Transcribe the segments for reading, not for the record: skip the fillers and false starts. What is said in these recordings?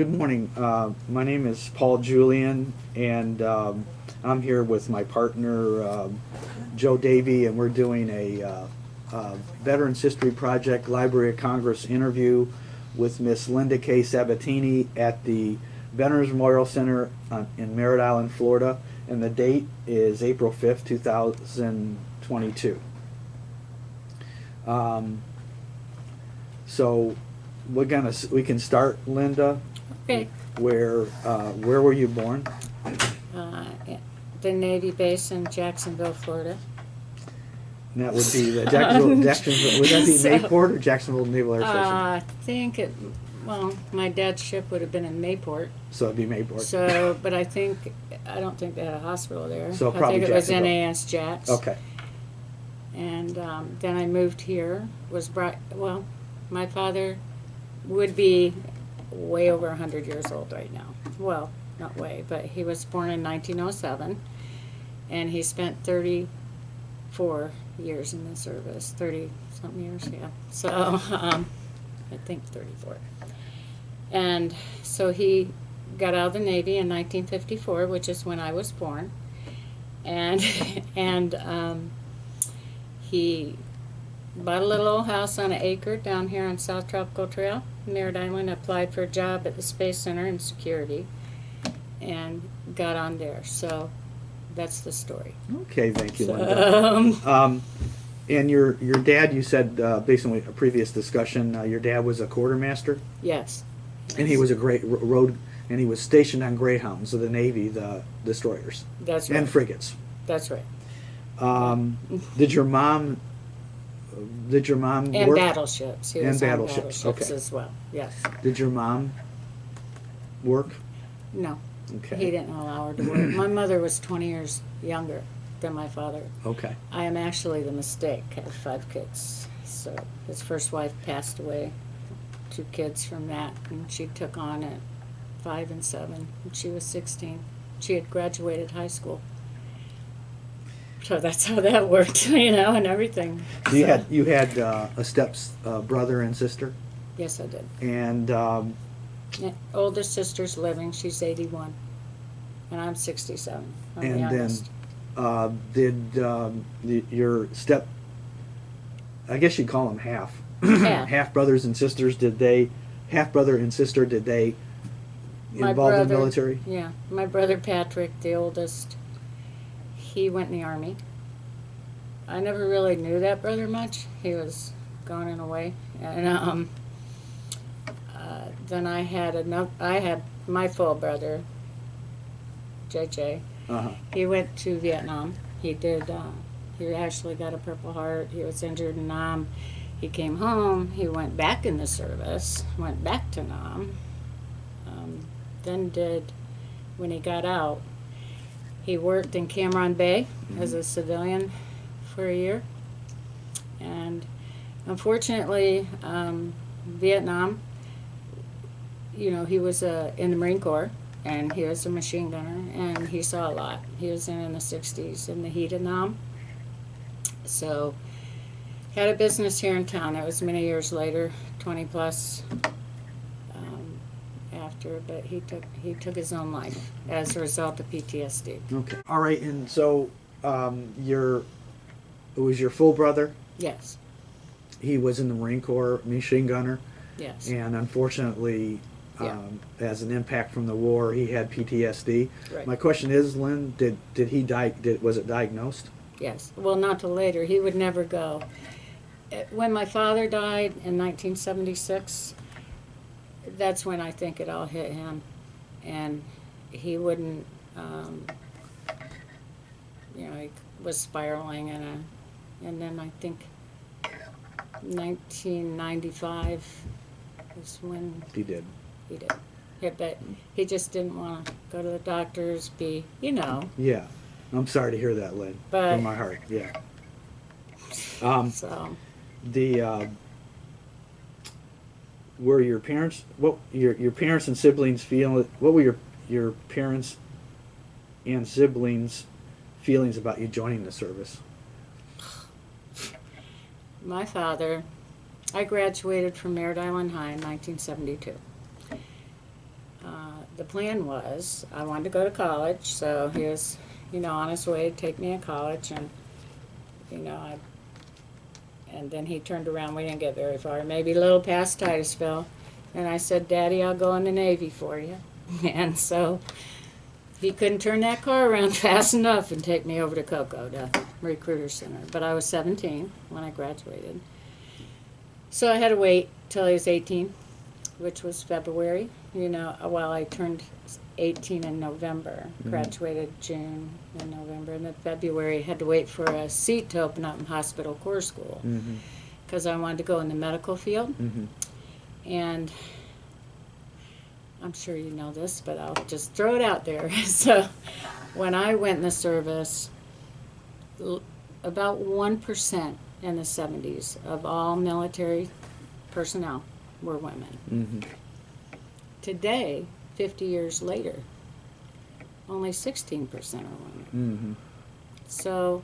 Good morning. My name is Paul Julian, and I'm here with my partner, Joe Davey, and we're doing a Veterans History Project Library of Congress interview with Miss Linda K. Sabatini at the Veterans Memorial Center in Merritt Island, Florida, and the date is April 5th, 2022. So we can start, Linda. Okay. Where were you born? At the Navy base in Jacksonville, Florida. And that would be the Jacksonville. Would that be Mayport or Jacksonville Naval Air Station? I think well, my dad's ship would have been in Mayport. So it'd be Mayport. So, but I don't think they had a hospital there. So I probably think it was Jacksonville. NAS Jax. Okay. And then I moved here. Well, my father would be way over 100 years old right now. Well, not way, but he was born in 1907, and he spent 34 years in the service, 30-something years, yeah. So, I think 34. And so he got out of the Navy in 1954, which is when I was born, and he bought a little old house on an acre down here on South Tropical Trail, Merritt Island, applied for a job at the Space Center in security, and got on there. So that's the story. Okay, thank you, Linda. And your dad, you said, based on a previous discussion, your dad was a quartermaster? Yes. And he was a great and he was stationed on Greyhounds of the Navy, the destroyers. That's right. And frigates. That's right. Did your mom And work? battleships. He And was on battleships, battleships okay. as well. Yes. Did your mom work? No. Okay. He didn't allow her to work. My mother was 20 years younger than my father. Okay. I am actually the mistake. I have 5 kids. So his first wife passed away. 2 kids from that, and she took on at 5 and 7, and she was 16. She had graduated high school. So that's how that worked, and everything. You had a brother and sister, Yes, I did. and Yeah, oldest sister's living. She's 81, and I'm 67. I'm the and youngest. then your I guess you'd call them half Half. brothers and sisters. Half brother and sister? Did they My involved in the brother- military? Yeah, my brother Patrick, the oldest, he went in the Army. I never really knew that brother much. He was gone and away. And then I had my full brother, JJ. Uh-huh. He went to Vietnam. He actually got a Purple Heart. He was injured in Nam. He came home. He went back in the service, went back to Nam. When he got out, he worked in Cameron Bay as a civilian for a year. And unfortunately, Vietnam, he was in the Marine Corps, and he was a machine gunner, and he saw a lot. He was in the 60s in the heat of Nam. So, had a business here in town. That was many years later, 20 plus after, but he took his own life as a result of PTSD. Okay. All right. And so it was your full brother. Yes. He was in the Marine Corps, machine gunner, Yes. and unfortunately, Yeah. as an impact from the war, he had PTSD. Right. My question is, Lynn, did he die? Was it diagnosed? Yes. Well, not till later. He would never go. When my father died in 1976, that's when I think it all hit him, and he wouldn't. He was spiraling, and then I think 1995 was when He did. he did. Yeah, but he just didn't want to go to the doctors. Yeah. I'm sorry to hear that, Lynn. But- From my heart. Yeah. So. Were your parents? What your parents and siblings feel? What were your parents and siblings' feelings about you joining the service? My father, I graduated from Merritt Island High in 1972. the plan was I wanted to go to college, so he was, on his way to take me to college, and and then he turned around. We didn't get very far, maybe a little past Titusville, and I said, "Daddy, I'll go in the Navy for you." And so he couldn't turn that car around fast enough and take me over to Cocoa, the recruiter center. But I was 17 when I graduated, so I had to wait till I was 18, which was February. Well, I turned 18 in November, graduated June and November, and then February had to wait for a seat to open up in hospital corps school because I wanted to go in the medical field. And I'm sure you know this, but I'll just throw it out there. So when I went in the service, about 1% in the 70s of all military personnel were women. Today, 50 years later, only 16% are women. So,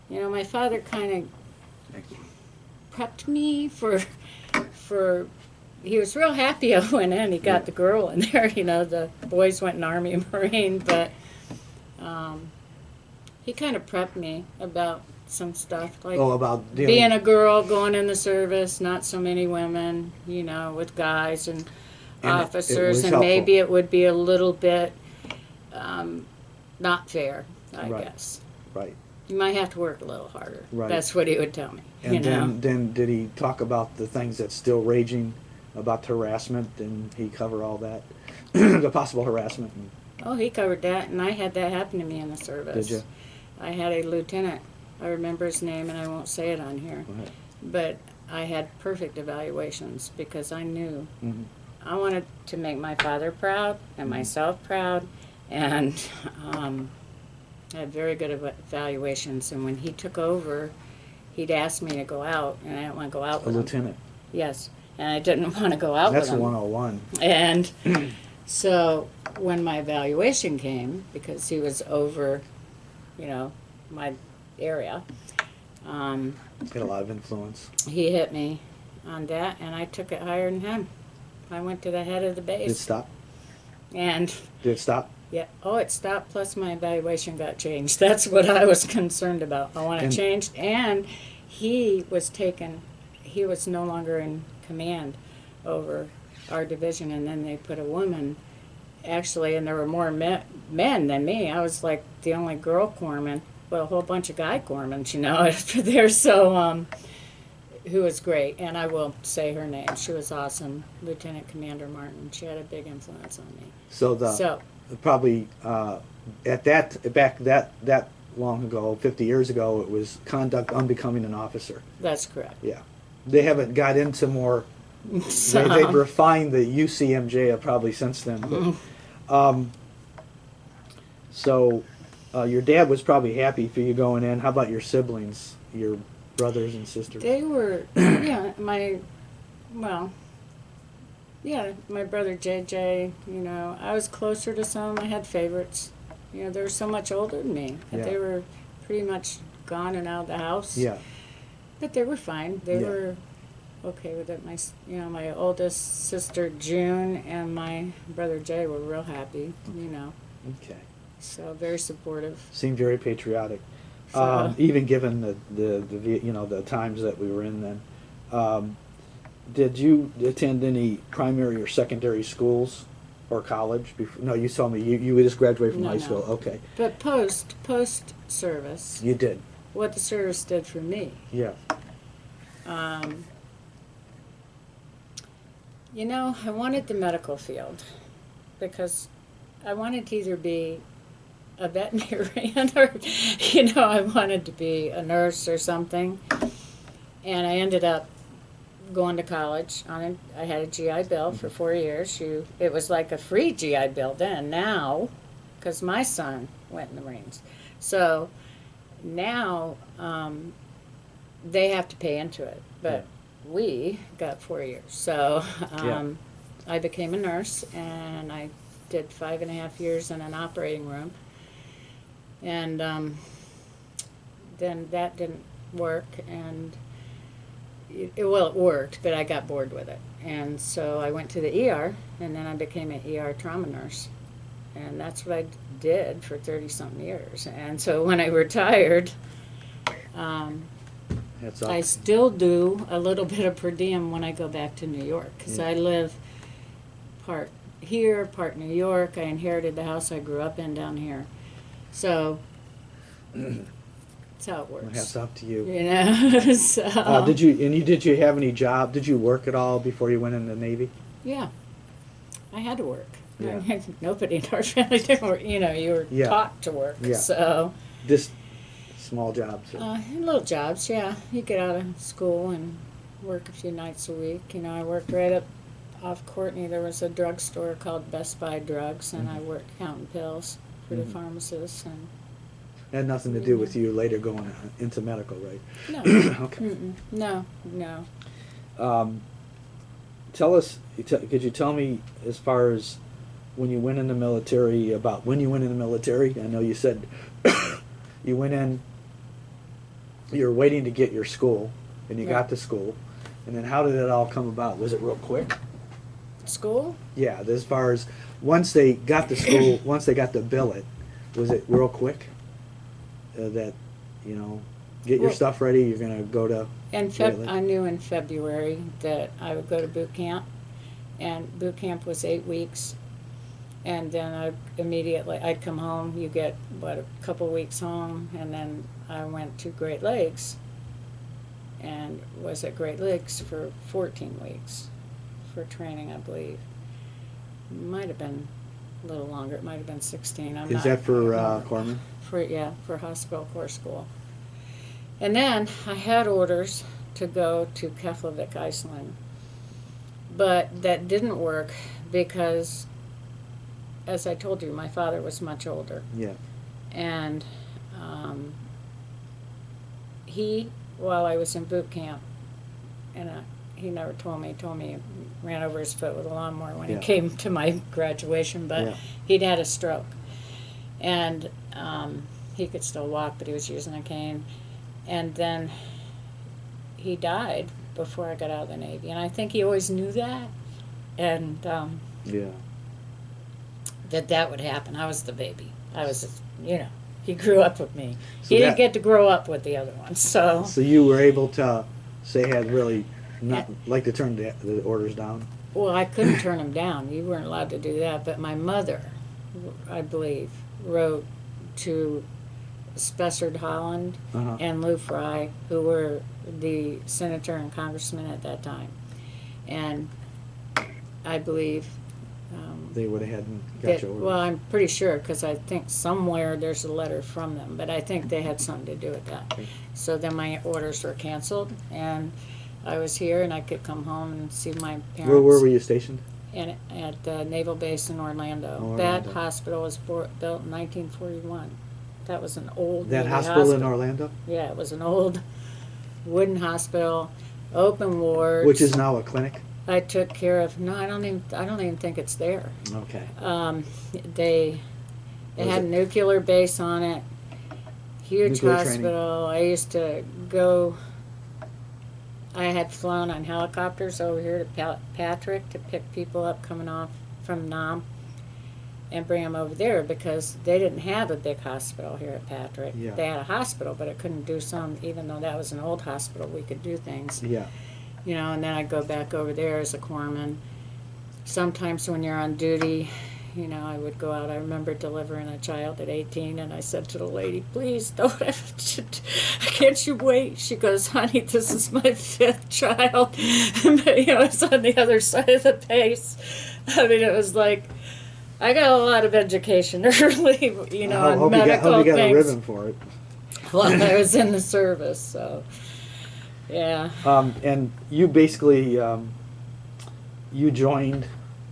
my father kind of prepped me for, he was real happy I went in. He got the girl in there, the boys went in Army and Marine, but he kind of prepped me about some stuff, like about being a girl, going in the service, not so many women, with guys and officers, and maybe it would be a little bit not fair, I guess. Right. You might have to work a little harder. Right. That's what he would tell me. And then did he talk about the things that's still raging about harassment? Didn't he cover all that? The possible harassment? Oh, he covered that, and I had that happen to me in the service. Did you? I had a lieutenant. I remember his name, and I won't say it on here. Right. But I had perfect evaluations because I knew I wanted to make my father proud and myself proud, and I had very good evaluations. And when he took over, he'd ask me to go out, and I didn't want to go out with him. Lieutenant. Yes, and I didn't want to go out That's with him. 101. And so when my evaluation came, because he was over, my area, Had a lot of influence. he hit me on that, and I took it higher than him. I went to the head of the base. Did it stop? And Did it stop? yeah, it stopped, plus my evaluation got changed. That's what I was concerned about. I want it changed, and he was no longer in command over our division, and then they put a woman, actually, and there were more men than me. I was like the only girl corpsman, but a whole bunch of guy corpsmen, there, so, who was great, and I will say her name. She was awesome, Lieutenant Commander Martin. She had a big influence on me. So probably at that long ago, 50 years ago, it was conduct unbecoming an officer. That's correct. Yeah, they haven't got into more. They've refined the UCMJ probably since then. But, so your dad was probably happy for you going in. How about your siblings, your brothers and sisters? They were, my brother JJ, I was closer to some. I had favorites. They were so much older than me. Yeah. They were pretty much gone and out of the house. Yeah. But they were fine. They were okay with it. My oldest sister June and my brother Jay were real happy, Okay. So very supportive. Seemed very patriotic. So, Even given the times that we were in then. Did you attend any primary or secondary schools or college? No, you told me you just graduated from high school. Okay. But post service, You did. what the service did for me. Yeah. I wanted the medical field because I wanted to either be a veterinarian or, I wanted to be a nurse or something. And I ended up going to college. I had a GI Bill for 4 years. It was like a free GI Bill then. Now, because my son went in the Marines. So now they have to pay into it. But we got 4 years. So I became a nurse, and I did 5.5 years in an operating room. And then that didn't work, and well, it worked, but I got bored with it. And so I went to the ER, and then I became an ER trauma nurse. And that's what I did for 30-something years. And so when I retired, That's up. I still do a little bit of per diem when I go back to New York, because Yeah. I live part here, part New York. I inherited the house I grew up in down here. So that's how it works. Hats off to you. You know, so. Did you have any job? Did you work at all before you went in the Navy? Yeah, I had to work. Yeah. Nobody in our family didn't work. You know, you were Yeah. taught to work. Yeah. So, Just small jobs. little jobs, yeah. You get out of school and work a few nights a week. You know, I worked right up off Courtney. There was a drugstore called Best Buy Drugs, and I worked counting pills for the pharmacists. And Had nothing to do with you later going into medical, right? no, Okay. no. Tell us, could you tell me as far as when you went in the military, about when you went in the military? I know you said you went in, you were waiting to get your school, and you Yeah. got to school, and then how did it all come about? Was it real quick? School? Yeah, as far as once they got to school, once they got to billet, was it real quick? That, you know, get your Well- stuff ready, you're going to go to... Really? I knew in February that I would go to boot camp, and boot camp was 8 weeks, and then I'd come home. You get a couple weeks home, and then I went to Great Lakes, and was at Great Lakes for 14 weeks for training, I believe. Might have been a little longer. It might have been 16. Is that for Corpsman? For hospital corps school. And then I had orders to go to Keflavik, Iceland. But that didn't work because, as I told you, my father was much older. Yeah. And he, while I was in boot camp, and he never told me he ran over his foot with a lawnmower when Yeah. he came to my graduation, but Yeah. he'd had a stroke. And he could still walk, but he was using a cane. And then he died before I got out of the Navy. And I think he always knew that. And Yeah. that would happen. I was the baby. I was, he grew up with me. So He didn't that- get to grow up with the other ones. So, So you were able to say had really not like to turn the orders down? well, I couldn't turn him down. You weren't allowed to do that. But my mother, I believe, wrote to Spessard Holland Uh-huh. and Lou Fry, who were the senator and congressman at that time. And I believe They would have had got that, your orders. well, I'm pretty sure, because I think somewhere there's a letter from them, but I think they had something to do with that. Okay. So then my orders were canceled, and I was here, and I could come home and see my parents. Where were you stationed? And at the Naval Base in Orlando. Oh, That Orlando. hospital was built in 1941. That was an old That Navy hospital in Orlando? Yeah, it was an old wooden hospital, open wards. Which is now a clinic? I took care of. No, I don't even think it's there. Okay. They Was had it- a nuclear base on it. Huge Nuclear hospital. I used to go. I had flown on helicopters over here to Patrick to pick people up coming off from Nam and bring them over there because they didn't have a big hospital here at Patrick. Yeah. They had a hospital, but it couldn't do some, even though that was an old hospital, we could do things. Yeah. And then I'd go back over there as a corpsman. Sometimes when you're on duty, I would go out. I remember delivering a child at 18, and I said to the lady, please don't, can't you wait? She goes, honey, this is my 5th child. But, it's on the other side of the base. I mean, it was like, I got a lot of education early, on hope medical you got things. a ribbon for it. While I was in the service, so, yeah. And you basically, you joined,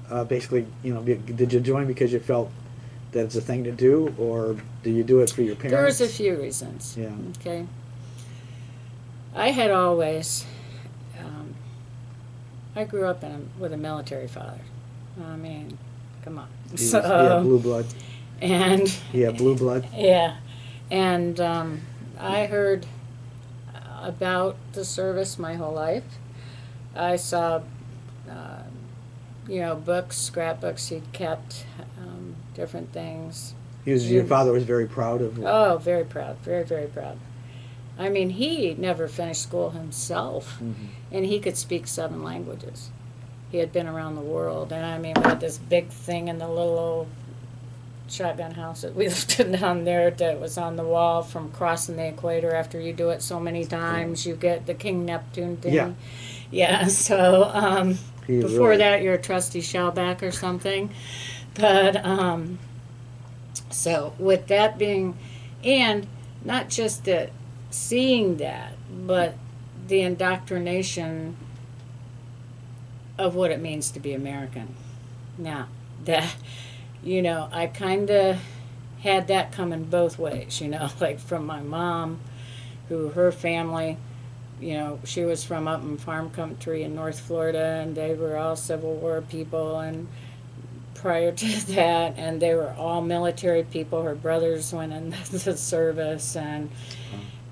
did you join because you felt that it's a thing to do, or do you do it for your parents? There was a few reasons. Yeah. Okay. I had always, I grew up with a military father. I mean, come on. He was- yeah, blue blood. And Yeah, blue blood. yeah, and I heard about the service my whole life. I saw, books, scrapbooks he'd kept, different things. Your father was very proud of. Oh, very proud, very, very proud. I mean, he never finished school himself, and he could speak 7 languages. He had been around the world, and I mean, we had this big thing in the little old shotgun house that we lived in down there that was on the wall from crossing the equator. After you do it so many times, you get the King Neptune thing. Yeah. Yeah, so before really... that, you're a trusty shellback or something. But, so with that being, and not just that, seeing that, but the indoctrination of what it means to be American. Now, that, I kind of had that coming both ways, like from my mom, who her family, she was from up in farm country in North Florida, and they were all Civil War people, and prior to that, and they were all military people. Her brothers went in the service, and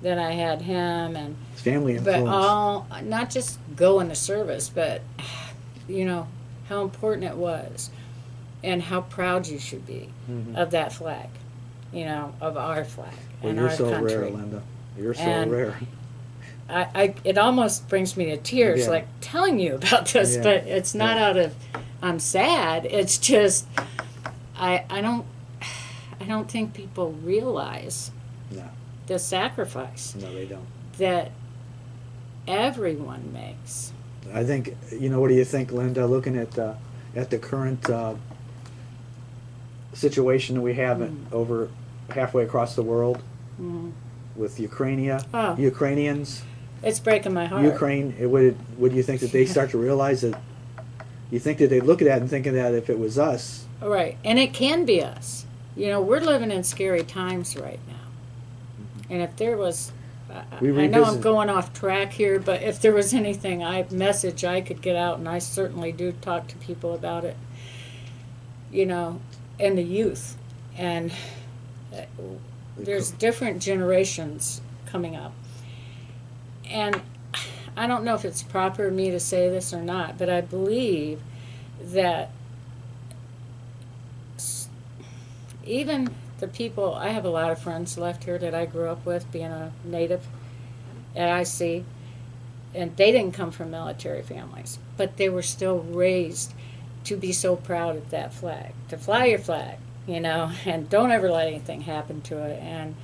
then I had him, and family influence. But all, not just go in the service, but how important it was, and how proud you should be of that flag, of our flag and our country. You're so rare, Linda. You're so rare. It almost brings me to tears, like telling you about this, but it's not out of I'm sad. It's just I don't think people realize the sacrifice. No, they don't. That everyone makes. I think what do you think, Linda? Looking at the current situation that we have over halfway across the world with Ukrainians. It's breaking my heart. Ukraine. Would you think that they start to realize that? You think that they look at that and thinking that if it was us, right? And it can be us. We're living in scary times right now. And if there was, I know I'm going off track here, but if there was anything message I could get out, and I certainly do talk to people about it, and the youth, and there's different generations coming up. And I don't know if it's proper of me to say this or not, but I believe that even the people, I have a lot of friends left here that I grew up with, being a native at IC, and they didn't come from military families, but they were still raised to be so proud of that flag, to fly your flag, and don't ever let anything happen to it. And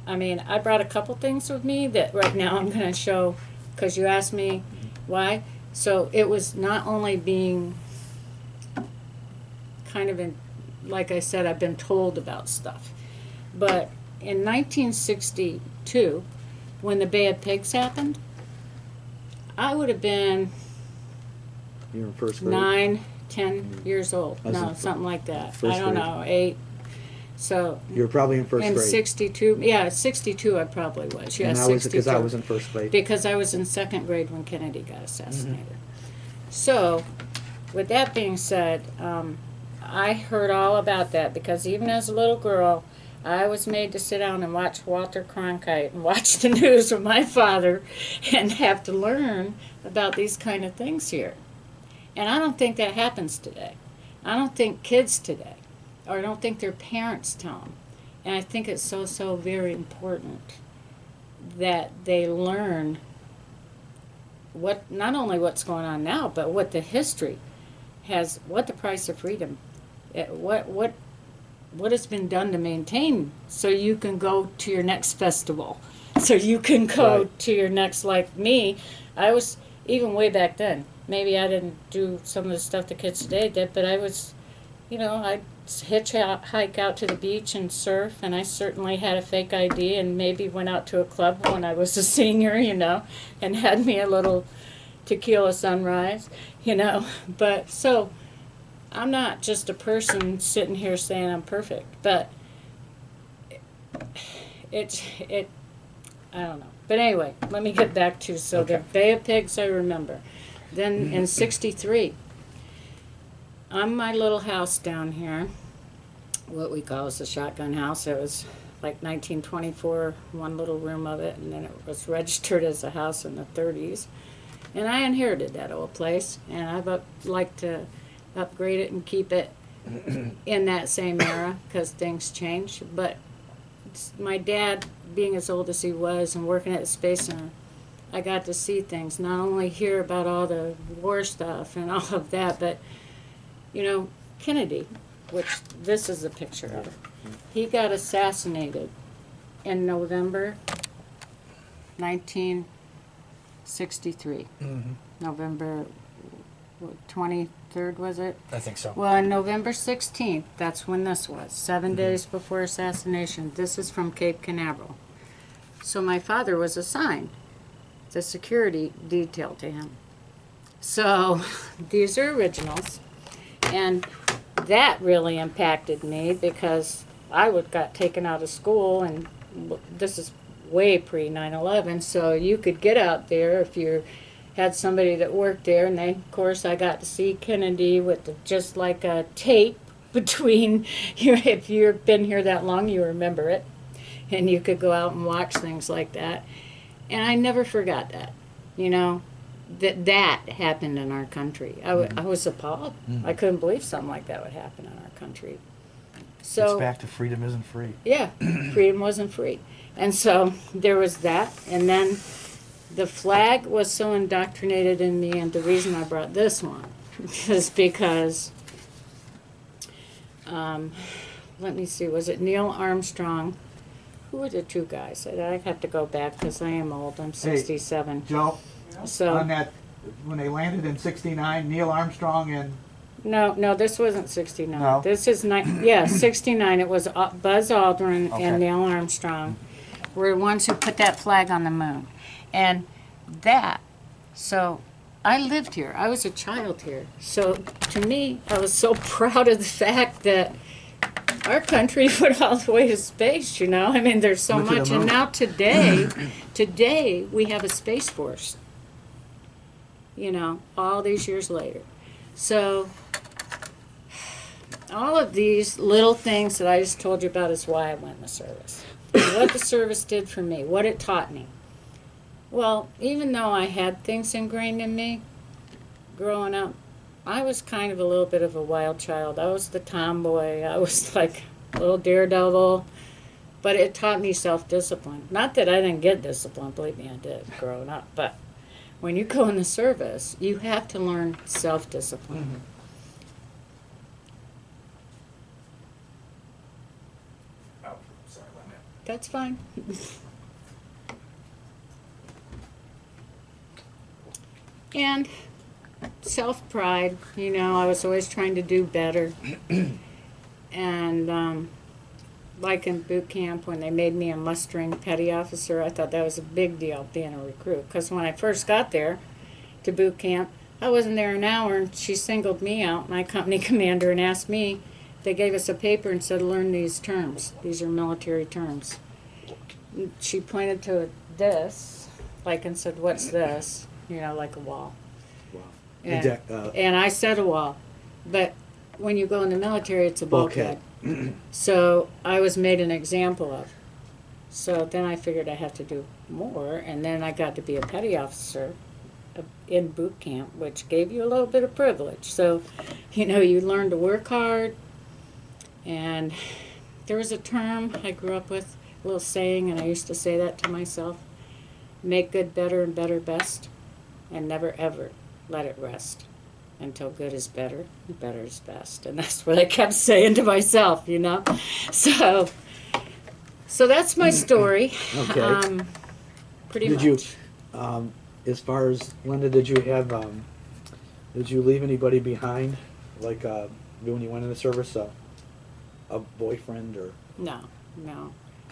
I mean, I brought a couple things with me that right now I'm going to show, because you asked me why. So it was not only being kind of like I said, I've been told about stuff. But in 1962, when the Bay of Pigs happened, I would have been you were in first grade? 9, 10 years old. No, something like that. I don't know, 8. So you were probably in first grade. In 62, yeah, 62 I probably was. Yeah, and 62. Because I was in first grade. Because I was in second grade when Kennedy got assassinated. So, with that being said, I heard all about that because even as a little girl, I was made to sit down and watch Walter Cronkite and watch the news with my father and have to learn about these kind of things here. And I don't think that happens today. I don't think kids today, or I don't think their parents tell them. And I think it's so, so very important that they learn what, not only what's going on now, but what the history has, what the price of freedom, what has been done to maintain, so you can go to your next festival, so you can go to your next, like me, I was, even way back then, maybe I didn't do some of the stuff the kids today did, but I was, I'd hitchhike out to the beach and surf, and I certainly had a fake ID and maybe went out to a club when I was a senior, and had me a little tequila sunrise, but so I'm not just a person sitting here saying I'm perfect, but I don't know. But anyway, let me get back to, the Bay of Pigs I remember. Then in 63, on my little house down here, what we call is a shotgun house, it was like 1924, one little room of it, and then it was registered as a house in the 30s. And I inherited that old place, and I'd like to upgrade it and keep it in that same era because things change. But my dad, being as old as he was and working at the Space Center, I got to see things, not only hear about all the war stuff and all of that, but, you know, Kennedy, which this is a picture of, he got assassinated in November 1963. November 23rd, was it? I think so. Well, on November 16th, that's when this was, 7 days before assassination. This is from Cape Canaveral. So my father was assigned the security detail to him. So these are originals, and that really impacted me because I got taken out of school, and this is way pre 9/11, so you could get out there if you had somebody that worked there, and then of course I got to see Kennedy with just like a tape between you. If you've been here that long, you remember it, and you could go out and watch things like that. And I never forgot that, you know, that happened in our country. I was appalled. I couldn't believe something like that would happen in our country. So It's back to freedom isn't free. yeah, freedom wasn't free. And so there was that. And then the flag was so indoctrinated in me, and the reason I brought this one is because, let me see, was it Neil Armstrong? Who were the two guys? I have to go back because I am old. I'm 67. Joe, So on that, when they landed in '69, Neil Armstrong and no, this wasn't 69. No? This is 69. It was Buzz Aldrin Okay. and Neil Armstrong were the ones who put that flag on the moon. And so I lived here. I was a child here. So to me, I was so proud of the fact that our country went all the way to space, you know. I mean, there's so Went to the much. And moon. now today we have a Space Force, you know, all these years later. So all of these little things that I just told you about is why I went in the service. What the service did for me, what it taught me. Well, even though I had things ingrained in me growing up, I was kind of a little bit of a wild child. I was the tomboy. I was like a little daredevil. But it taught me self-discipline. Not that I didn't get discipline, believe me, I did growing up. But when you go in the service, you have to learn self-discipline. Oh, sorry about that. That's fine. And self-pride, you know, I was always trying to do better. And like in boot camp, when they made me a mustering petty officer, I thought that was a big deal, being a recruit. Because when I first got there to boot camp, I wasn't there an hour, and she singled me out, my company commander, and asked me, they gave us a paper and said, learn these terms. These are military terms. She pointed to this, like, and said, what's this? You know, like a wall. Wow. And I said a wall. But when you go in the military, it's a bulkhead. So I was made an example of. So then I figured I had to do more, and then I got to be a petty officer in boot camp, which gave you a little bit of privilege. So, you know, you learn to work hard, and there was a term I grew up with, a little saying, and I used to say that to myself: make good better and better best, and never ever let it rest until good is better and better is best. And that's what I kept saying to myself, you know. So that's my story. Okay. Pretty Did much. you, as far as Linda, did you leave anybody behind, like when you went in the service, a boyfriend or? No.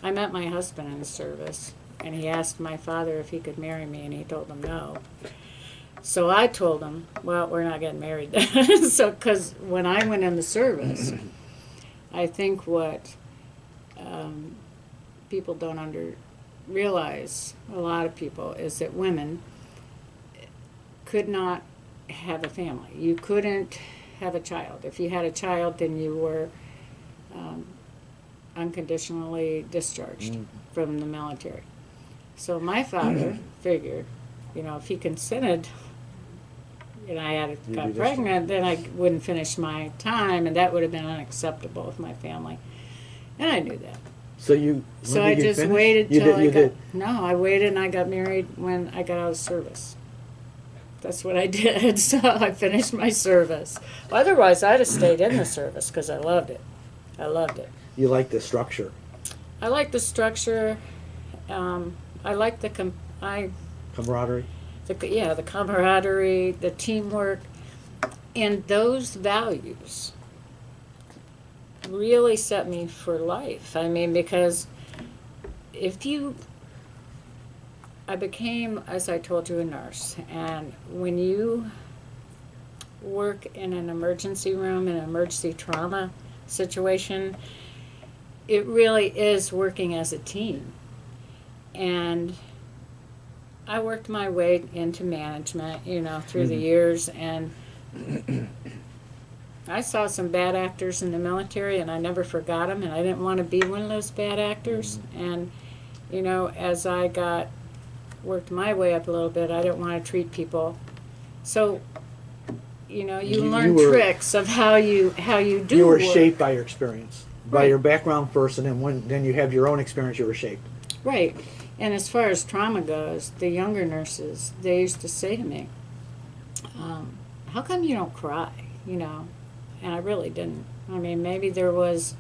I met my husband in the service, and he asked my father if he could marry me, and he told him no. So I told him, well, we're not getting married then. So, because when I went in the service, I think what people don't realize, a lot of people, is that women could not have a family. You couldn't have a child. If you had a child, then you were unconditionally discharged from the military. So my father figured, you know, if he consented and I had You'd got be pregnant, then I wouldn't finish my time, and that would have been unacceptable with my family. And I knew that. So you. So when I did you just finish? waited You till did. I You got. did. No, I waited and I got married when I got out of service. That's what I did. So I finished my service. Otherwise, I'd have stayed in the service because I loved it. I loved it. You like the structure, I like the structure. I like the camaraderie. the camaraderie, the teamwork, and those values really set me for life. I mean, because I became, as I told you, a nurse, and when you work in an emergency room, in an emergency trauma situation, it really is working as a team. And I worked my way into management, you know, through the years, and I saw some bad actors in the military, and I never forgot them, and I didn't want to be one of those bad actors. And, you know, as I worked my way up a little bit, I didn't want to treat people. So, you know, you learn tricks of how you do You were work. shaped by your experience, by Right. your background first, and then you have your own experience. You were shaped. Right. And as far as trauma goes, the younger nurses, they used to say to me, how come you don't cry, you know? And I really didn't. I mean, maybe there was,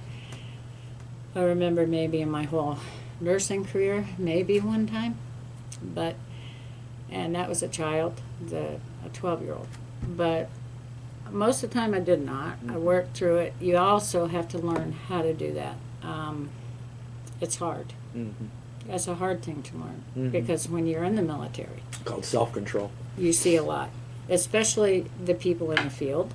I remember maybe in my whole nursing career, maybe one time, and that was a child, a 12-year-old. But most of the time I did not. I worked through it. You also have to learn how to do that. It's hard. That's a hard thing to learn because when you're in the military, Called self-control. you see a lot, especially the people in the field.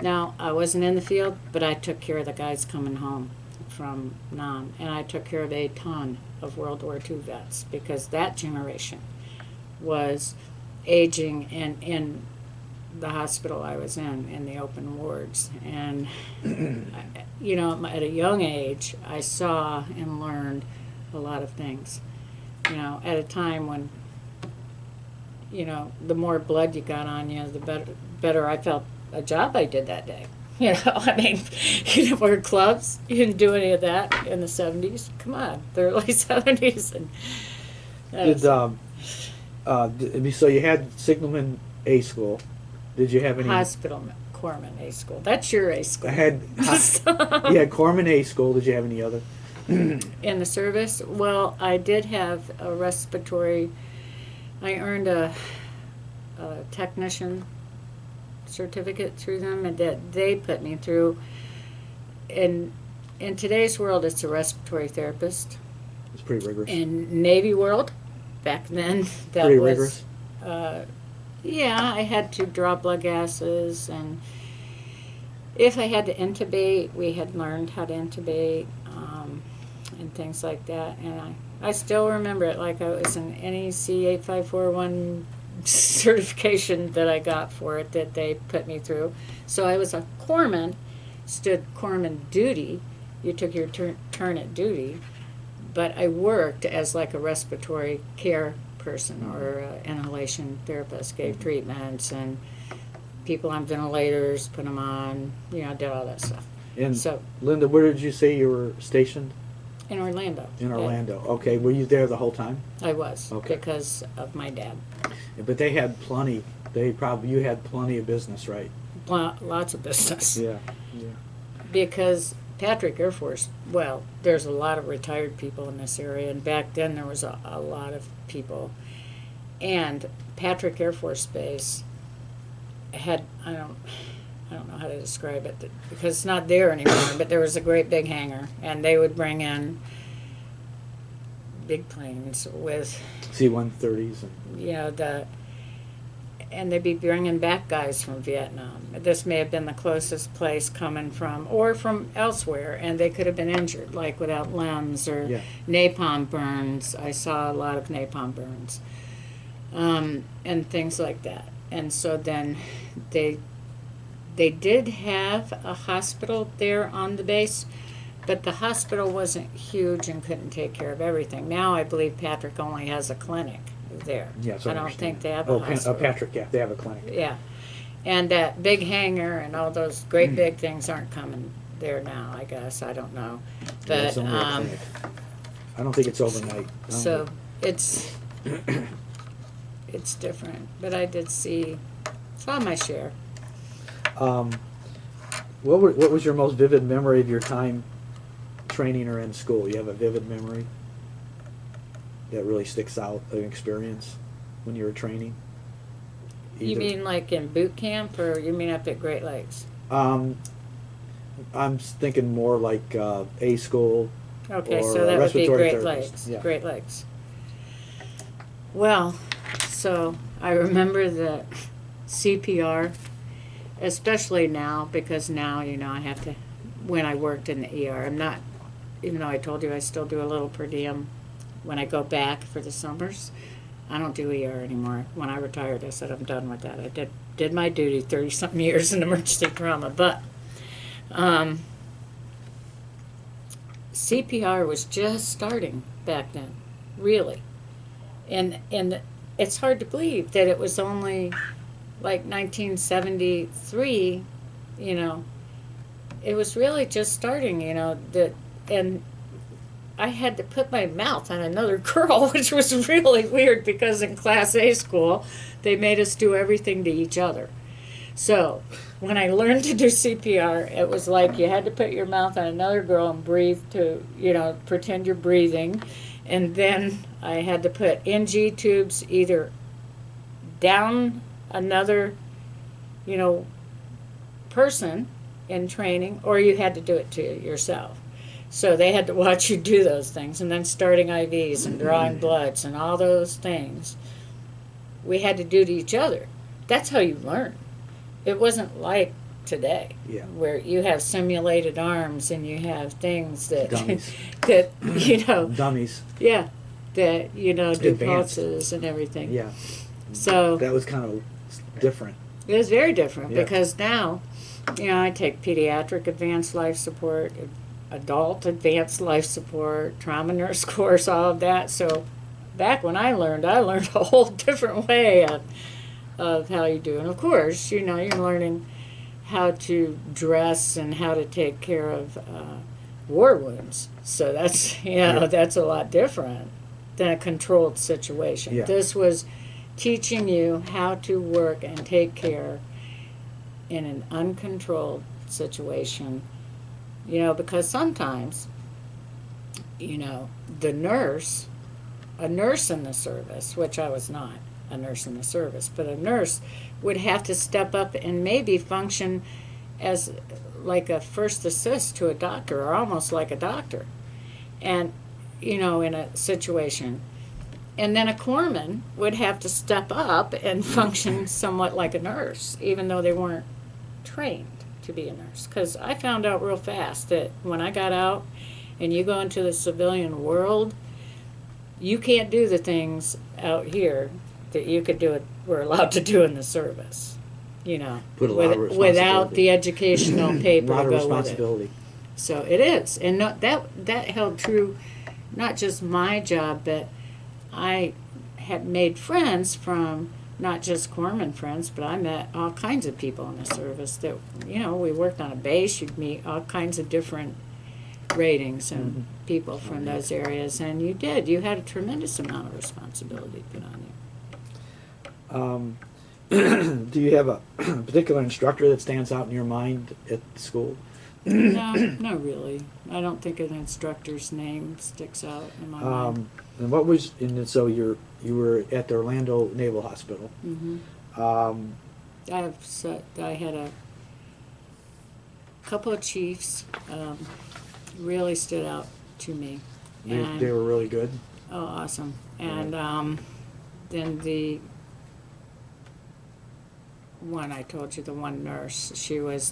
Now, I wasn't in the field, but I took care of the guys coming home from Nam, and I took care of a ton of World War II vets because that generation was aging in the hospital I was in the open wards. And, you know, at a young age, I saw and learned a lot of things. You know, at a time when, you know, the more blood you got on you, the better I felt a job I did that day. You know, I mean, you didn't wear gloves. You didn't do any of that in the 70s. Come on, the early 70s. And So you had Signalman A school. Did you have any? Hospital Corpsman A school. That's your A school. I had. You had Corpsman A school. Did you have any other? In the service? Well, I did have a respiratory. I earned a technician certificate through them, and that they put me through. In today's world, it's a respiratory therapist. It's pretty rigorous. In Navy world, back then, that Pretty was rigorous. Yeah, I had to draw blood gases, and if I had to intubate, we had learned how to intubate, and things like that. And I still remember it like I was an NEC 8541 certification that I got for it that they put me through. So I was a corpsman, stood corpsman duty. You took your turn at duty, but I worked as like a respiratory care person or inhalation therapist, gave treatments and people on ventilators, put them on, you know, did all that stuff. And So Linda, where did you say you were stationed? in Orlando. In Yeah, Orlando. Okay. Were you there the whole time? I was, Okay. because of my dad. But they had plenty. You had plenty of business, right? Lots of business. Yeah. Because Patrick Air Force, well, there's a lot of retired people in this area, and back then there was a lot of people. And Patrick Air Force Base had, I don't know how to describe it, because it's not there anymore, but there was a great big hangar, and they would bring in big planes with, C-130s. And you know, and they'd be bringing back guys from Vietnam. This may have been the closest place coming from, or from elsewhere, and they could have been injured, like without limbs or Yeah. napalm burns. I saw a lot of napalm burns, and things like that. And so then they did have a hospital there on the base, but the hospital wasn't huge and couldn't take care of everything. Now I believe Patrick only has a clinic there. Yeah, so I don't understand. think they have a Oh, hospital. Patrick, yeah, they have a clinic. Yeah, and that big hangar and all those great big things aren't coming there now, I guess. I don't know. Yeah, But, it's only a clinic. I don't think it's overnight. I don't so it's different. But I did saw my share. What was your most vivid memory of your time training or in school? You have a vivid memory that really sticks out, an experience when you were training? You Either- mean like in boot camp, or you mean up at Great Lakes? I'm thinking more like A school. Okay, or so that would be respiratory Great therapist. Lakes. Yeah. Great Lakes. Well, so I remember the CPR, especially now, because now, I have to, when I worked in the ER, I'm not, even though I told you I still do a little per diem when I go back for the summers, I don't do ER anymore. When I retired, I said I'm done with that. I did my duty 30-something years in emergency trauma, but CPR was just starting back then, really. And it's hard to believe that it was only like 1973, it was really just starting, and I had to put my mouth on another girl, which was really weird because in Class A school, they made us do everything to each other. So when I learned to do CPR, it was like you had to put your mouth on another girl and breathe to, pretend you're breathing. And then I had to put NG tubes either down another, person in training, or you had to do it to yourself. So they had to watch you do those things, and then starting IVs and drawing bloods and all those things we had to do to each other. That's how you learn. It wasn't like today, Yeah. where you have simulated arms and you have things that Dummies. that Dummies. yeah, that do Advanced. pulses and everything. Yeah. So That was kind of different. it was very different Yeah. because now, I take pediatric advanced life support, adult advanced life support, trauma nurse course, all of that. So back when I learned a whole different way of how you do. And of course, you're learning how to dress and how to take care of war wounds. So that's, that's a lot different than a controlled situation. Yeah. This was teaching you how to work and take care in an uncontrolled situation, because sometimes, the nurse, a nurse in the service, which I was not a nurse in the service, but a nurse would have to step up and maybe function as like a first assist to a doctor, or almost like a doctor, and, in a situation. And then a corpsman would have to step up and function somewhat like a nurse, even though they weren't trained to be a nurse. Because I found out real fast that when I got out and you go into the civilian world, you can't do the things out here that you were allowed to do in the service. Put a lot of without the responsibility. educational paper A lot to of go with it. responsibility. So it is, and that held true, not just my job, but I had made friends from not just corpsman friends, but I met all kinds of people in the service that, we worked on a base. You'd meet all kinds of different ratings and people from those areas, and you had a tremendous amount of responsibility put on you. Do you have a particular instructor that stands out in your mind at school? No, not really. I don't think an instructor's name sticks out in my mind. And what was, and so you were at the Orlando Naval Hospital. I had a couple of chiefs really stood out to me. They were really good. Oh, awesome. And then the one I told you, the one nurse, she was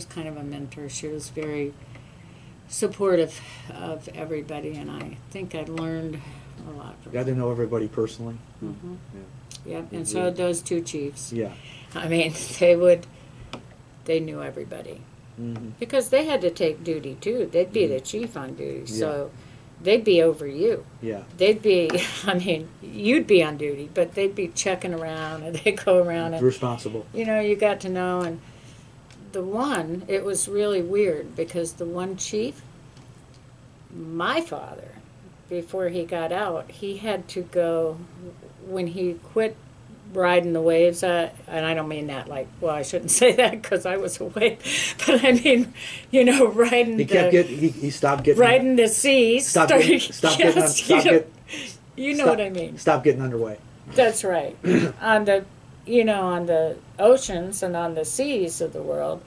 kind of a mentor. She was very supportive of everybody, and I think I learned a lot from her. Got to know everybody personally. Mm-hmm. Yeah. Yep, and so those two chiefs. Yeah. I mean, they knew everybody. Mhm. because they had to take duty too. They'd be the chief on duty, so they'd be over you. Yeah. They'd be, I mean, you'd be on duty, but they'd be checking around and they'd go around and, Responsible. you know, you got to know. And the one, it was really weird because the one chief, my father, before he got out, he had to go, when he quit riding the waves, and I don't mean that like, well, I shouldn't say that because I was awake, but I mean, you know, riding He stopped getting riding the seas. stop getting You know what I mean. Stop getting underway. That's right. On the, you know, on the oceans and on the seas of the world,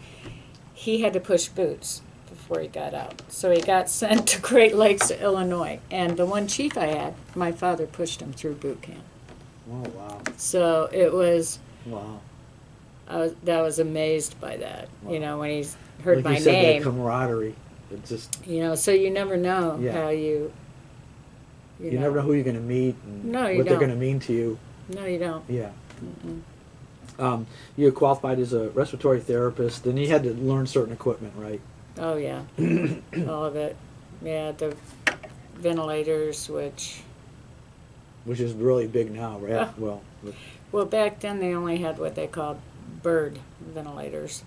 he had to push boots before he got out. So he got sent to Great Lakes, Illinois. And the one chief I had, my father pushed him through boot camp. Oh wow. So it was, Wow. I was amazed by that. Wow. You know, when he heard Like my you said, name. that camaraderie. It just You know, so you never know Yeah. how you never know who you're going to meet and No, you what they're don't. going to mean to you. No, you don't. Yeah. Mm-mm. You qualified as a respiratory therapist, and you had to learn certain equipment, right? Oh, yeah. All of it. Yeah, the ventilators, which, Which is really big now, right? Ah. Well, back then they only had what they called bird ventilators.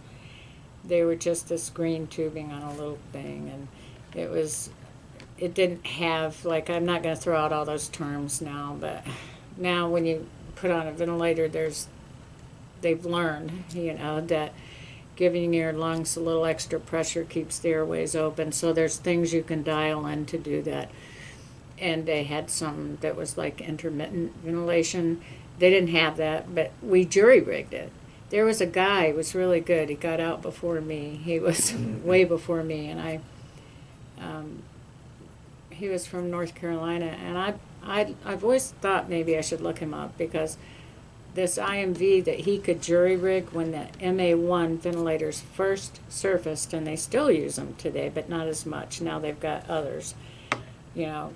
They were just this green tubing on a little thing, and it didn't have, like, I'm not going to throw out all those terms now, but now when you put on a ventilator, they've learned, you know, that giving your lungs a little extra pressure keeps the airways open. So there's things you can dial in to do that. And they had some that was like intermittent ventilation. They didn't have that, but we jury rigged it. There was a guy who was really good. He got out before me. He was way before me, and he was from North Carolina. And I've always thought maybe I should look him up because this IMV that he could jury rig when the MA1 ventilators first surfaced, and they still use them today, but not as much. Now they've got others, you know.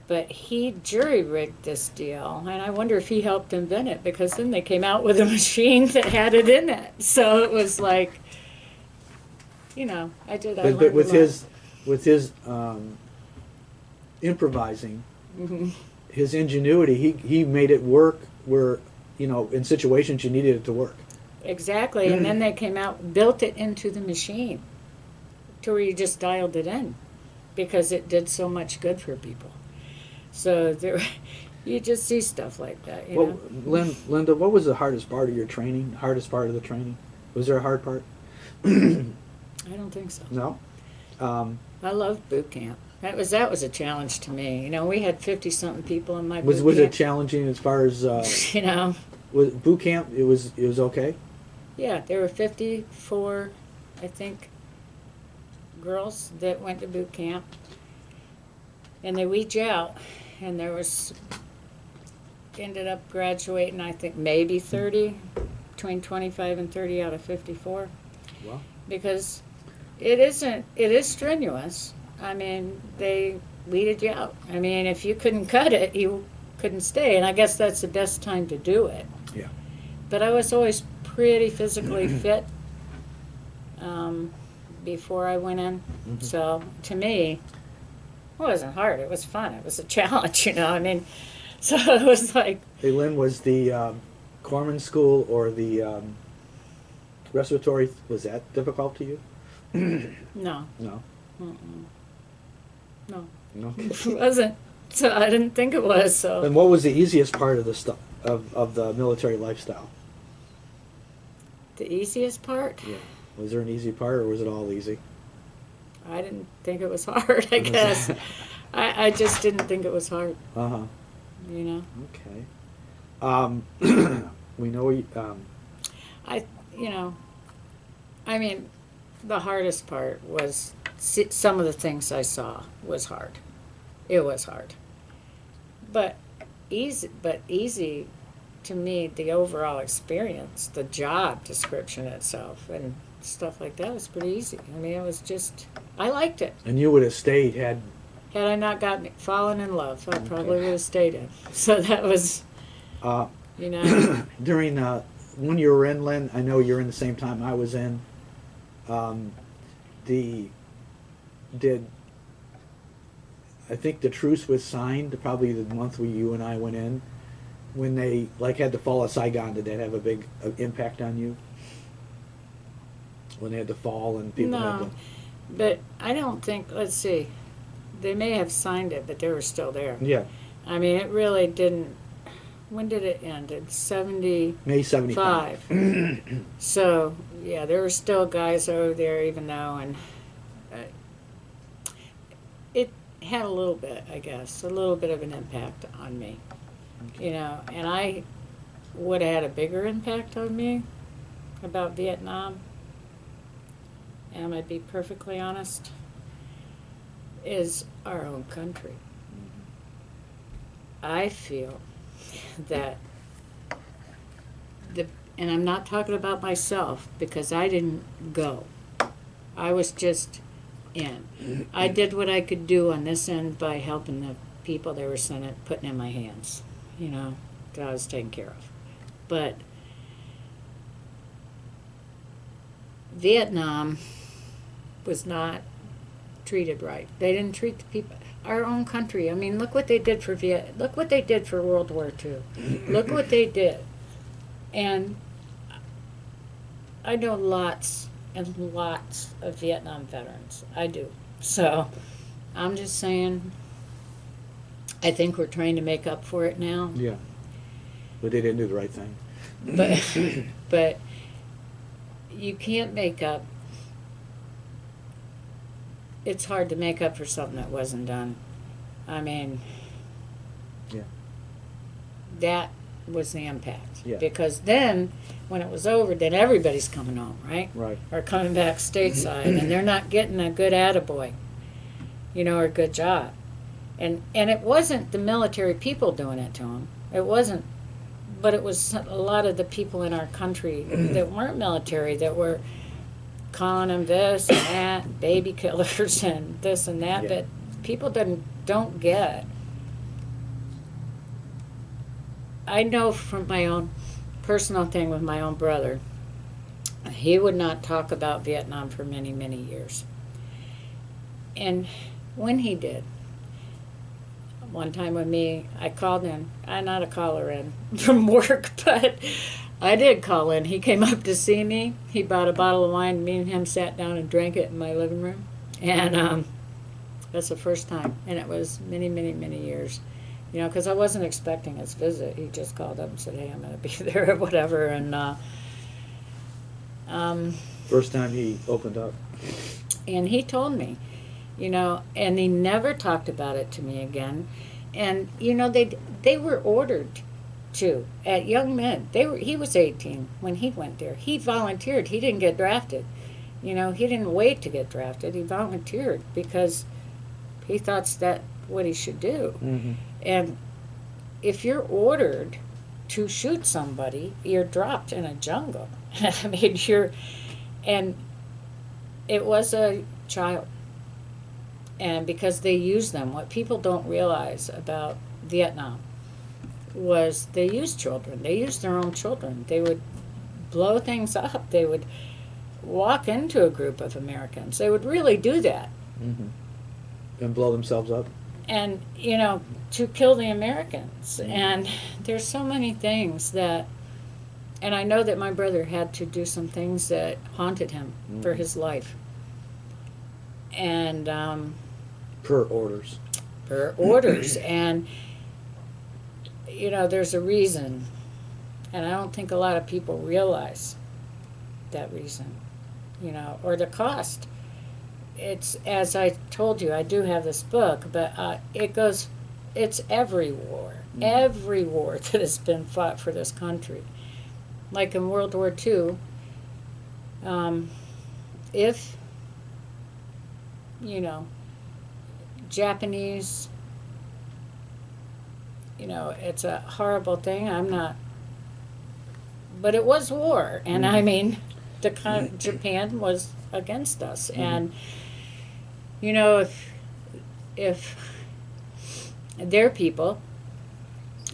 But he jury rigged this deal, and I wonder if he helped invent it, because then they came out with a machine that had it in it. So it was like, you know, I but learned with a lot. his improvising, Mhm. his ingenuity, he made it work where, you know, in situations you needed it to work. Exactly, and then they came out, built it into the machine to where you just dialed it in because it did so much good for people. So you just see stuff like that, you know. Well, Linda, what was the hardest part of your training? Hardest part of the training? Was there a hard part? I don't think so. No. I loved boot camp. That was a challenge to me. You know, we had 50-something people in my boot Was it camp. challenging as far as You know, was boot camp? It was okay. yeah, there were 54, I think, girls that went to boot camp, and they weed you out, and there was ended up graduating, I think maybe 30, between 25 and 30 out of 54, Well, because it is strenuous. I mean, they weeded you out. I mean, if you couldn't cut it, you couldn't stay, and I guess that's the best time to do it. yeah. But I was always pretty physically fit before I went in. Mhm. So to me, it wasn't hard. It was fun. It was a challenge, you know. I mean, so it was like, Hey, Lynn, was the corpsman school or the respiratory, was that difficult to you? no, No. mm-mm. No, No. it wasn't. So I didn't think it was. So And what was the easiest part of the stuff of the military lifestyle? the easiest part, Yeah. Was there an easy part, or was it all easy? I didn't think it was hard. I guess I just didn't think it was hard. Uh huh. You know. Okay. We know. You know, I mean, the hardest part was some of the things I saw was hard. It was hard. But easy to me, the overall experience, the job description itself and stuff like that was pretty easy. I mean, it was just, I liked it. And you would have stayed had. Had I not fallen in love, I probably would have stayed in. So that was, you know. During when you were in, Lynn, I know you're in the same time I was in. Um, the did I think the truce was signed probably the month you and I went in. When they like had the fall of Saigon, did that have a big impact on you? When they had the fall and people had No, the but I don't think, let's see, they may have signed it, but they were still there. yeah I mean, it really didn't, when did it end? In 70. May 75. So, yeah, there were still guys over there, even though, and it had a little bit, I guess, a little bit of an impact on me. You know, and I would have had a bigger impact on me about Vietnam, and I'm going to be perfectly honest, is our own country. I feel that and I'm not talking about myself because I didn't go. I was just in. I did what I could do on this end by helping the people they were sending, putting in my hands, you know, that I was taking care of. But Vietnam was not treated right. They didn't treat the people. Our own country. I mean, look what they did for Look what they did for World War II. Look what they did. And I know lots and lots of Vietnam veterans. I do. So I'm just saying, I think we're trying to make up for it now. Yeah, but they didn't do the right thing. But you can't make up. It's hard to make up for something that wasn't done. I mean, Yeah. that was the impact. Yeah. Because then, when it was over, then everybody's coming home, right? Right. Or coming back stateside, and they're not getting a good attaboy, you know, or a good job. And it wasn't the military people doing it to them. It wasn't, but it was a lot of the people in our country that weren't military that were calling them this and that, baby killers and this and that, Yeah. but people don't get. I know from my own personal thing with my own brother, he would not talk about Vietnam for many, many years. And when he did, one time with me, I called in. I'm not a caller in from work, but I did call in. He came up to see me. He bought a bottle of wine. Me and him sat down and drank it in my living room. And that's the first time. And it was many, many, many years. You know, because I wasn't expecting his visit. He just called up and said, hey, I'm going to be there or whatever. And First time he opened up. and he told me, you know, and he never talked about it to me again. And, you know, they were ordered to, at young men. He was 18 when he went there. He volunteered. He didn't get drafted. You know, he didn't wait to get drafted. He volunteered because he thought that's what he should do. Mm-hmm. And if you're ordered to shoot somebody, you're dropped in a jungle. I mean, and it was a child. And because they used them, what people don't realize about Vietnam was they used children. They used their own children. They would blow things up. They would walk into a group of Americans. They would really do that. Mm-hmm. And blow themselves up. And, you know, to kill the Americans. And there's so many things that, and I know that my brother had to do some things that haunted him for his life. And Per orders. per orders. And, you know, there's a reason. And I don't think a lot of people realize that reason, you know, or the cost. It's, as I told you, I do have this book, but it's every war that has been fought for this country. Like in World War II, if, you know, Japanese, you know, it's a horrible thing, but it was war, and I mean, Japan was against us, and you know, if their people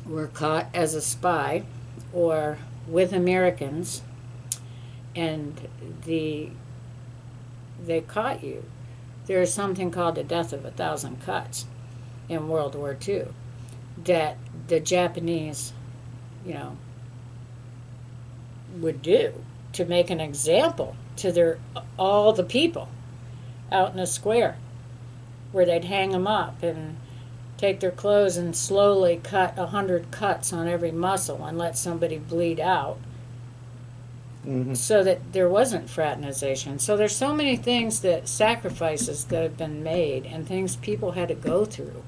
were caught as a spy or with Americans, and the they caught you, there's something called the death of 1,000 cuts in World War II that the Japanese, you know, would do to make an example to all the people out in the square, where they'd hang them up and take their clothes and slowly cut 100 cuts on every muscle and let somebody bleed out, so that there wasn't fraternization. So there's so many things, that sacrifices that have been made and things people had to go through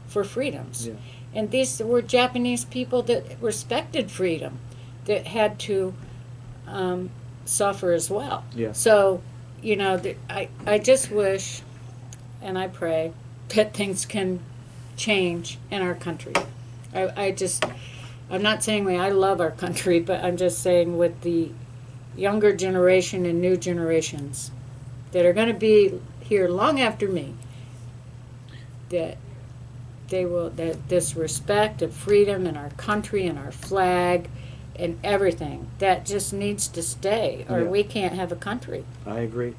for freedoms. Yeah. And these were Japanese people that respected freedom, that had to suffer as well. Yeah. So, you know, I just wish and I pray that things can change in our country. I'm not saying I love our country, but I'm just saying with the younger generation and new generations that are going to be here long after me, that that this respect of freedom and our country and our flag and everything, that just needs to stay, or we can't have a country. I agree.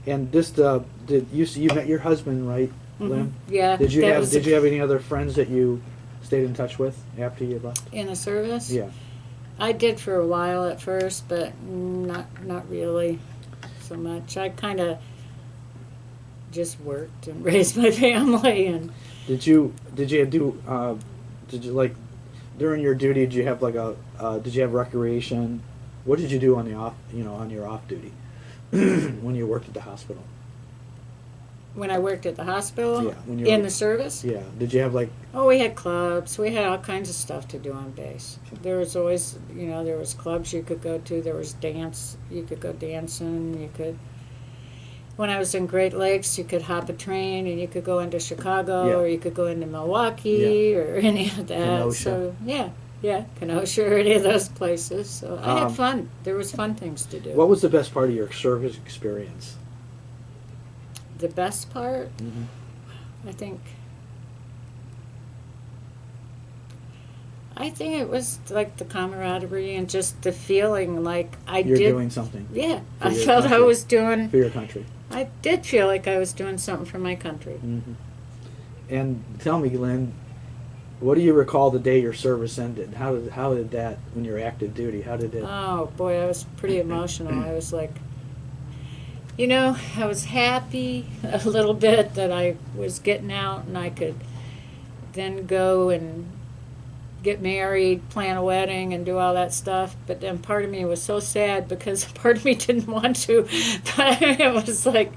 And just did you met your husband, right, Lynn? Yeah. Did you have any other friends that you stayed in touch with after you left? In the service? Yeah. I did for a while at first, but not really so much. I kind of just worked and raised my family. And Did you like during your duty? Did you have like did you have recreation? What did you do on your off duty when you worked at the hospital? when I worked at the hospital, Yeah, when you in were- the service, Yeah. Did you have like? oh, we had clubs. We had all kinds of stuff to do on base. There was always, there was clubs you could go to. There was dance. You could go dancing. You could. When I was in Great Lakes, you could hop a train and you could go into Chicago, Yeah. or you could go into Milwaukee, or any of that. Kenosha. So yeah, Kenosha, or any of those places. So I had Um, fun. There was fun things to do. What was the best part of your service experience? The best part? Mhm. I think it was like the camaraderie and just the feeling like You're doing something Yeah, for I your felt I country. was doing. for your country. I did feel like I was doing something for my country. Mm-hmm. And tell me, Glenn, what do you recall the day your service ended? How did that, when you're active duty, how did it? Oh boy, I was pretty emotional. I was like, I was happy a little bit that I was getting out and I could then go and get married, plan a wedding, and do all that stuff. But then part of me was so sad because part of me didn't want to. But it was like,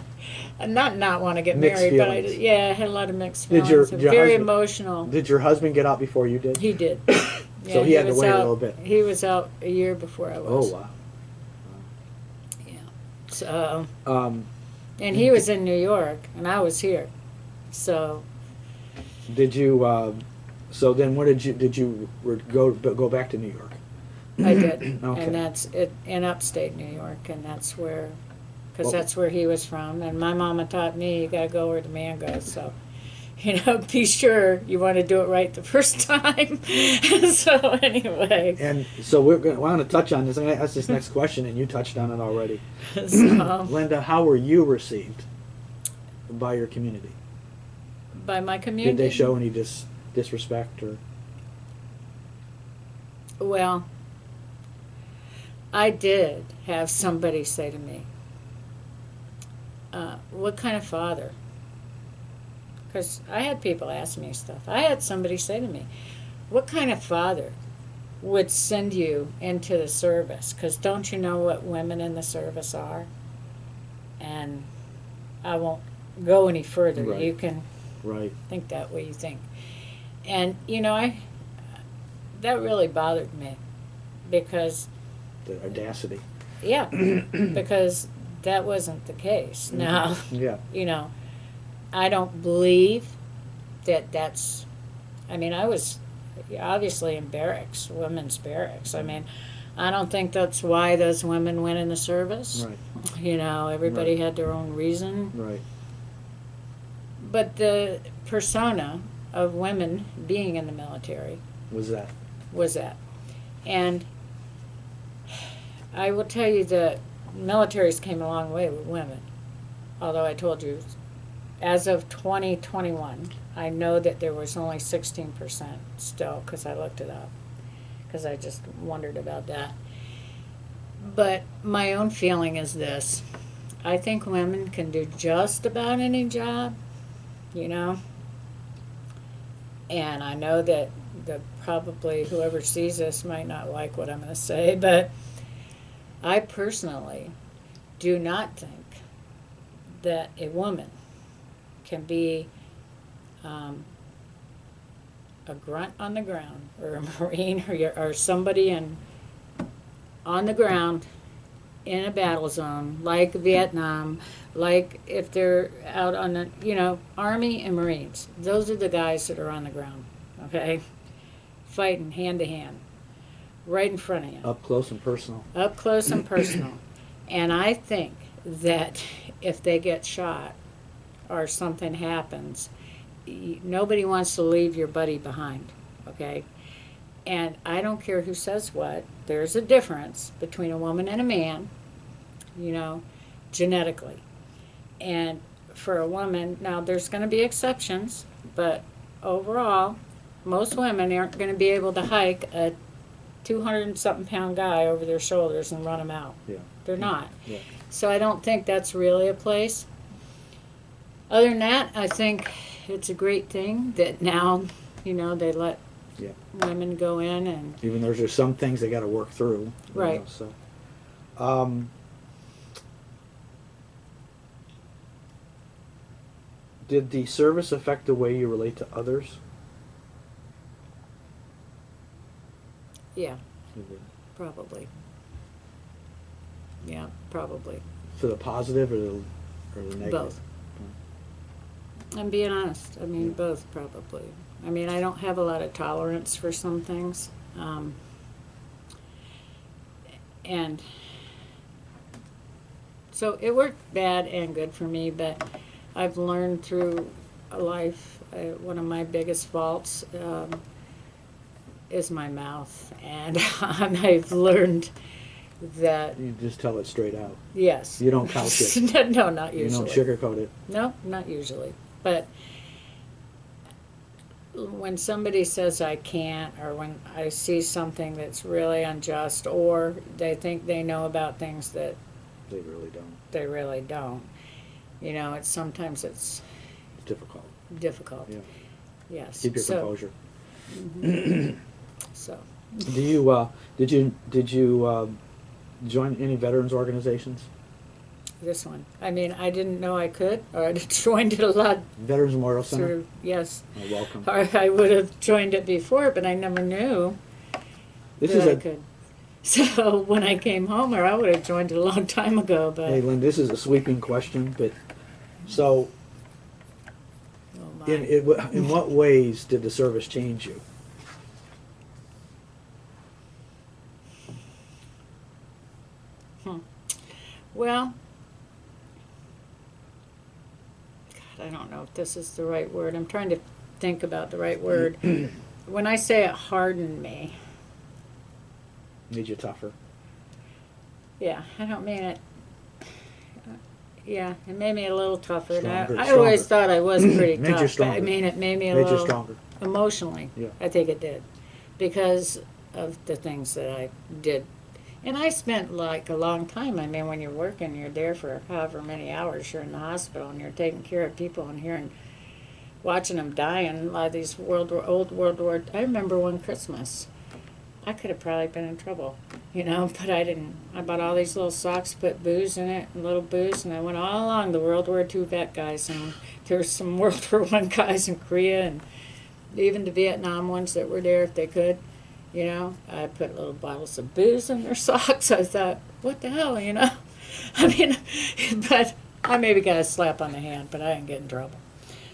not want to get Mixed married. feelings. But I had a lot of mixed Did feelings. your Very husband- emotional. Did your husband get out before you did? He did. So he had to was wait a out- little bit. He was out a year before I was. Oh wow. Yeah. So, Um, and he was in New York, and I was here. So, did you? So then, what did you go back to New York? I did. Okay. And that's it, in upstate New York, and that's where, because Well- that's where he was from. And my mama taught me, you got to go where the man goes. So, be sure you want to do it right the first time. So, anyway. And so I want to touch on this. I'm going to ask this next question, and you touched on it already. So, Linda, how were you received by your community? by my community. Did they show any disrespect or? Well, I did have somebody say to me, what kind of father? Because I had people ask me stuff. I had somebody say to me, what kind of father would send you into the service? Because don't you know what women in the service are? And I won't go any further. Right. You can Right. think that way you think. And, that really bothered me because, The audacity. yeah, because that wasn't the case. Now, Yeah. I don't believe that's, I was obviously in barracks, women's barracks. I don't think that's why those women went in the service. Right. Everybody Right. had their own reason. Right. But the persona of women being in the military Was that? was that. And I will tell you that military's came a long way with women. Although I told you, as of 2021, I know that there was only 16% still, because I looked it up, because I just wondered about that. But my own feeling is this. I think women can do just about any job, you know. And I know that probably whoever sees this might not like what I'm going to say, but I personally do not think that a woman can be a grunt on the ground, or a Marine, or somebody on the ground in a battle zone, like Vietnam, like if they're out on the, Army and Marines. Those are the guys that are on the ground, okay? Fighting hand to hand, right in front of you. Up close and personal. Up close and personal. And I think that if they get shot or something happens, nobody wants to leave your buddy behind, okay? And I don't care who says what, there's a difference between a woman and a man, genetically. And for a woman, now there's going to be exceptions, but overall, most women aren't going to be able to hike a 200-something pound guy over their shoulders and run him out. Yeah. They're not. Yeah. So I don't think that's really a place. Other than that, I think it's a great thing that now, they let Yeah. women go in and... Even though there's some things they got to work through. Right. Did the service affect the way you relate to others? Yeah, probably. Yeah, probably. For the positive or the negative? Both. I'm being honest. I mean, Yeah. both probably. I mean, I don't have a lot of tolerance for some things. And so it worked bad and good for me, but I've learned through life, one of my biggest faults is my mouth. And I've learned that... You just tell it straight out. Yes. You don't couch it. No, not usually. You don't sugarcoat it. No, not usually. But when somebody says I can't, or when I see something that's really unjust, or they think they know about things that They really don't. they really don't, sometimes it's It's difficult. difficult. Yeah. Yes. Keep your composure. So. Do you did you join any veterans organizations? This one. I mean, I didn't know I could, or I'd joined it a lot Veterans Memorial Center. through, yes. Oh, welcome. Or I would have joined it before, but I never knew This that is I a could. So when I came home, or I would have joined it a long time ago, but hey Lynn, this is a sweeping question, but so oh my. in what ways did the service change you? Well, God, I don't know if this is the right word. I'm trying to think about the right word. When I say it hardened me, Made you tougher. yeah, I don't mean it. Yeah, it made me a little tougher. Stronger, And I always stronger. thought I was pretty Made you tough, but I stronger. mean, it made me a Made you little stronger. emotionally. Yeah. I think it did, because of the things that I did. And I spent like a long time. I mean, when you're working, you're there for however many hours you're in the hospital, and you're taking care of people and hearing, watching them dying. A lot of these old World War. I remember one Christmas, I could have probably been in trouble, but I didn't. I bought all these little socks, put booze in it, and little booze, and I went all along the World War II vet guys, and there's some World War I guys in Korea, and even the Vietnam ones that were there if they could. I put little bottles of booze in their socks. I thought, what the hell, I mean, but I maybe got a slap on the hand, but I didn't get in trouble.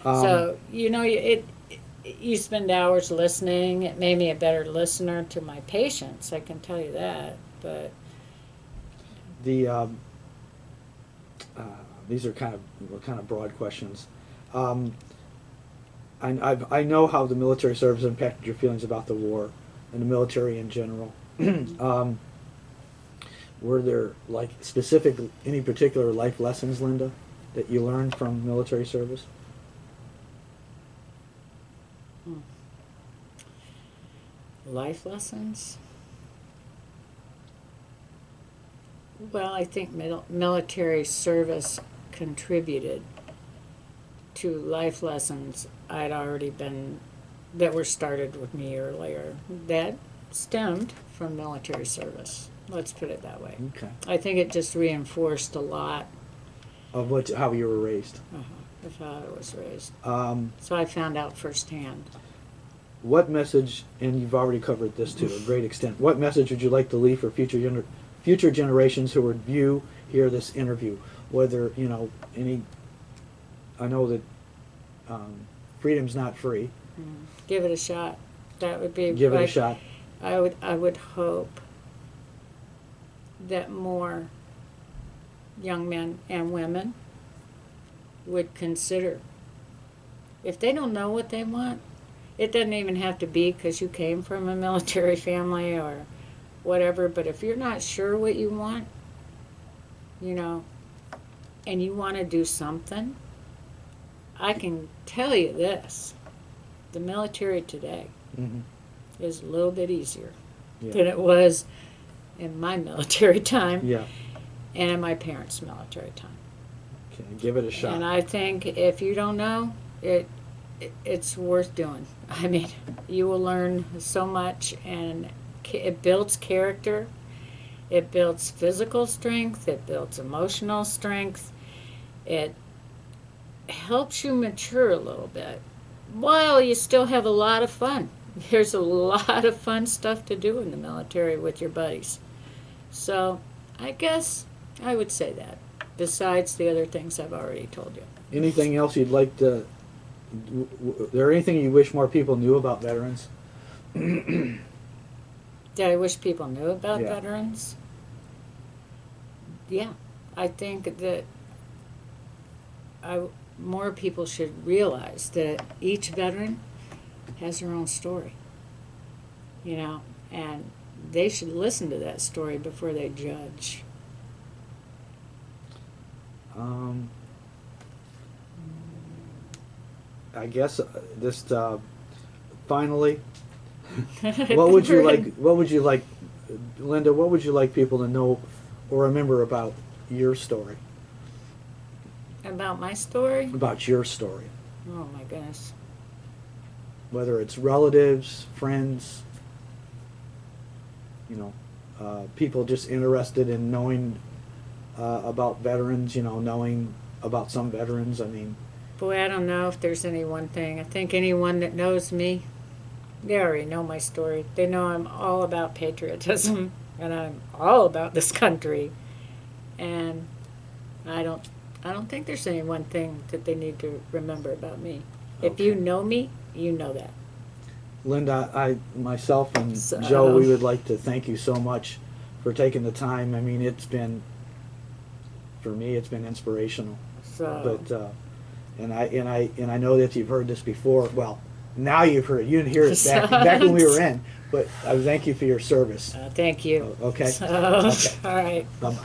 So, you spend hours listening. It made me a better listener to my patients, I can tell you that. But The these are kind of broad questions. I know how the military service impacted your feelings about the war and the military in general. were there like specific, any particular life lessons, Linda, that you learned from military service? Life lessons? Well, I think military service contributed to life lessons that were started with me earlier, that stemmed from military service. Let's put it that way. Okay. I think it just reinforced a lot Of how you were raised. of how I was raised. Um, So I found out firsthand. What message, and you've already covered this to a great extent, what message would you like to leave for future generations who would hear this interview? Whether, I know that freedom's not free. Give it a shot. That would be Give it a like- shot. I would hope that more young men and women would consider, if they don't know what they want, it doesn't even have to be because you came from a military family or whatever, but if you're not sure what you want, and you want to do something, I can tell you this, the military today Mm-hmm. is a little bit easier Yeah. than it was in my military time Yeah. and in my parents' military time. Okay. Give it a shot. And I think if you don't know, it's worth doing. I mean, you will learn so much, and it builds character, it builds physical strength, it builds emotional strength, it helps you mature a little bit while you still have a lot of fun. There's a lot of fun stuff to do in the military with your buddies. So I guess I would say that, besides the other things I've already told you. Anything else you'd like to? There anything you wish more people knew about veterans? That I wish people knew about Yeah. veterans? Yeah, I think that more people should realize that each veteran has their own story, and they should listen to that story before they judge. I guess just finally, what would you like? What would you like, Linda? What would you like people to know or remember about your story? About my story? About your story, Oh my goodness. whether it's relatives, friends, people just interested in knowing about veterans. Knowing about some veterans. I mean, Boy, I don't know if there's any one thing. I think anyone that knows me, they already know my story. They know I'm all about patriotism and I'm all about this country. And I don't think there's any one thing that they need to remember about me. If you Okay. know me, you know that. Linda, myself and So- Joe, we would like to thank you so much for taking the time. I mean, for me, it's been inspirational. So But and I know that you've heard this before. Well, now you've heard it. You didn't hear it back when we were in. But I thank you for your service. thank you. Okay. So, Okay. all right. Bye bye.